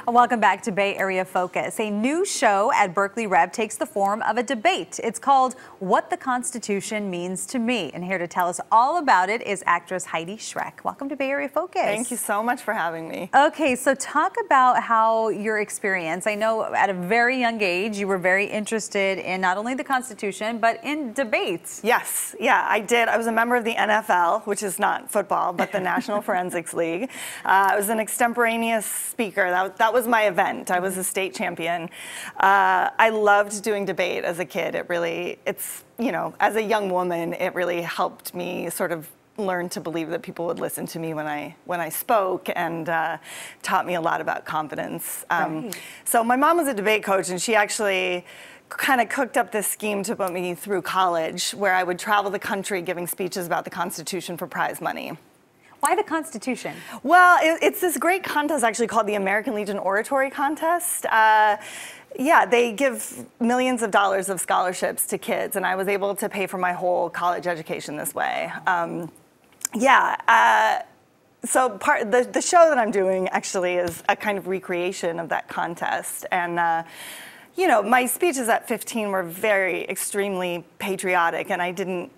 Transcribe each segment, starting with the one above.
Welcome back to Bay Area Focus. A new show at Berkeley Rep takes the form of a debate. It's called What the Constitution Means to Me. And here to tell us all about it is actress Heidi Schreck. Welcome to Bay Area Focus. Thank you so much for having me. Okay, so talk about how your experience, I know at a very young age you were very interested in not only the Constitution, but in debates. Yes, yeah, I did. I was a member of the NFL, which is not football, but the National Forensics League. I was an extemporaneous speaker. That was my event. I was a state champion. I loved doing debate as a kid. It's, you know, as a young woman, it really helped me sort of learn to believe that people would listen to me when I spoke, and taught me a lot about confidence. Right. So my mom was a debate coach, and she actually kind of cooked up this scheme to put me through college, where I would travel the country giving speeches about the Constitution for prize money. Why the Constitution? Well, it's this great contest actually called the American Legion Oratory Contest. Yeah, they give millions of dollars of scholarships to kids, and I was able to pay for my whole college education this way. So the show that I'm doing actually is a kind of recreation of that contest. And you know, my speeches at 15 were extremely patriotic, and I didn't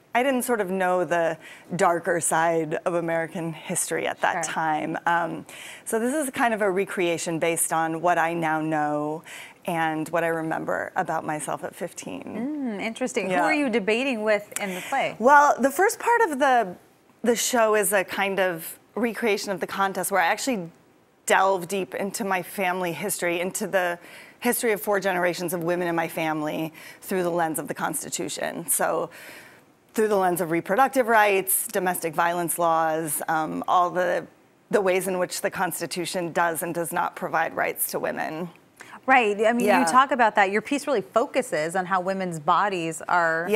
sort of know the darker side of American history at that time. So this is kind of a recreation based on what I now know and what I remember about myself at 15. Interesting. Yeah. Who are you debating with in the play? Well, the first part of the show is a kind of recreation of the contest where I actually delve deep into my family history, into the history of 4 generations of women in my family through the lens of the Constitution. So through the lens of reproductive rights, domestic violence laws, all the ways in which the Constitution does and does not provide rights to women. Right. I mean, Yeah. you talk about that. Your piece really focuses on how women's bodies are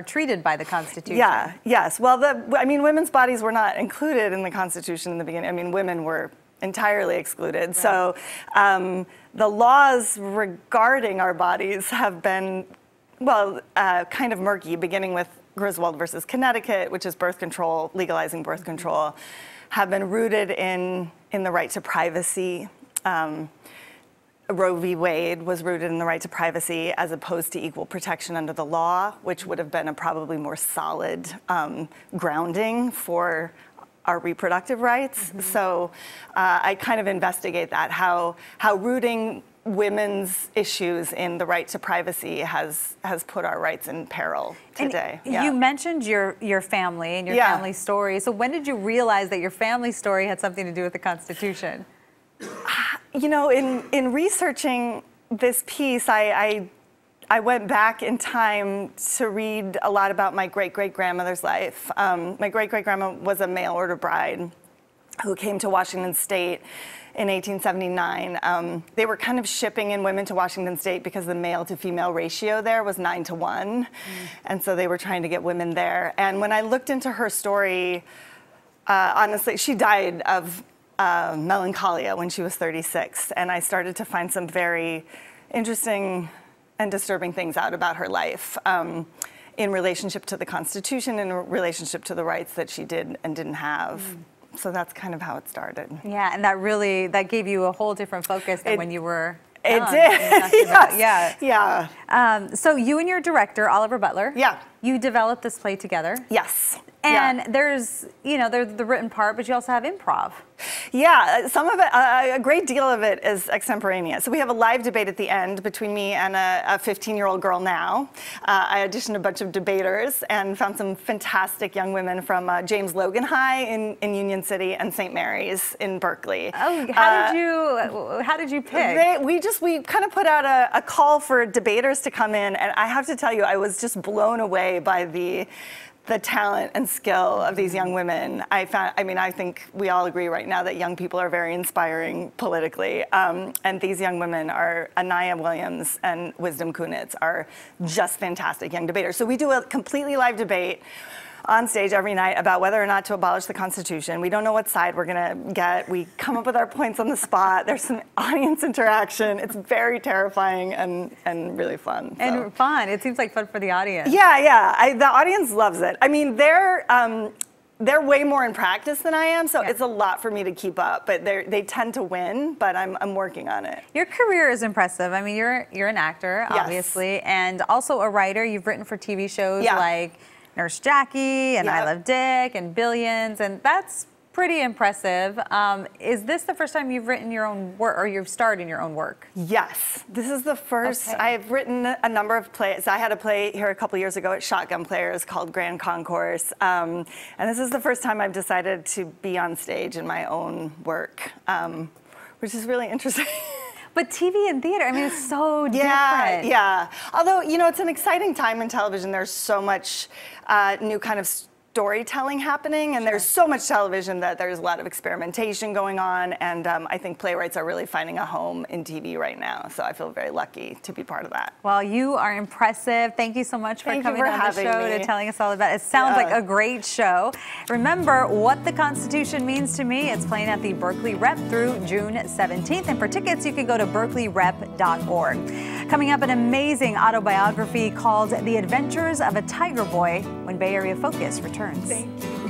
treated by the Constitution. Yeah. Yes. Well, I mean, women's bodies were not included in the Constitution in the beginning. I mean, women were entirely excluded. Right. So the laws regarding our bodies have been, well, kind of murky, beginning with Griswold versus Connecticut, which is birth control, legalizing birth control, have been rooted in the right to privacy. Roe v. Wade was rooted in the right to privacy as opposed to equal protection under the law, which would have been a probably more solid grounding for our reproductive rights. So I kind of investigate that, how rooting women's issues in the right to privacy has put our rights in peril today. And you mentioned your family and your family story. So when did you realize that your family story had something to do with the Constitution? You know, in researching this piece, I went back in time to read a lot about my great-great-grandmother's life. My great-great-grandma was a mail-order bride who came to Washington State in 1879. They were kind of shipping in women to Washington State because the male-to-female ratio there was 9-to-1. And so they were trying to get women there. And when I looked into her story, honestly, she died of melancholia when she was 36. And I started to find some very interesting and disturbing things out about her life in relationship to the Constitution, in relationship to the rights that she did and didn't have. So that's kind of how it started. Yeah, and that gave you a whole different focus than when you were young. It did. Yes. Yeah. So you and your director, Oliver Butler, you developed this play together. Yes. And there's, you know, there's the written part, but you also have improv. Yeah, some of it, a great deal of it is extemporaneous. So we have a live debate at the end between me and a 15-year-old girl now. I auditioned a bunch of debaters and found some fantastic young women from James Logan High in Union City and St. Mary's in Berkeley. Oh, how did you pick? We kind of put out a call for debaters to come in, and I have to tell you, I was just blown away by the talent and skill of these young women. I think we all agree right now that young people are very inspiring politically. And these young women Anaya Williams and Wisdom Kunitz are just fantastic young debaters. So we do a completely live debate on stage every night about whether or not to abolish the Constitution. We don't know what side we're gonna get. We come up with our points on the spot. There's some audience interaction. It's very terrifying and really fun. And fun. It seems like fun for the audience. Yeah. The audience loves it. I mean, they're they're way more in practice than I am, so Yeah. it's a lot for me to keep up. But they tend to win, but I'm working on it. Your career is impressive. I mean, you're an actor, Yes. obviously, and also a writer. You've written for TV shows Yeah. like Nurse Jackie and I Yep. Love Dick and Billions, and that's pretty impressive. Is this the first time you've written your own work, or you've starred in your own work? Yes, this is the first. Okay. I've written a number of plays. I had a play here a couple years ago at Shotgun Players called Grand Concourse, and this is the first time I've decided to be on stage in my own work, which is really interesting. But TV and theater, I mean, it's so Yeah, different. yeah. Although, you know, it's an exciting time in television. There's so much new kind of storytelling happening, and there's so much television that there's a lot of experimentation going on, and I think playwrights are really finding a home in TV right now, so I feel very lucky to be part of that. Well, you are impressive. Thank you so much for coming on the show to telling us all about it. It sounds like a great show. Remember, What the Constitution Means to Me, it's playing at the Berkeley Rep through June 17th, and for tickets, you can go to berkeleyrep.org. Coming up, an amazing autobiography called The Adventures of a Tiger Boy when Bay Area Focus returns. Thank you.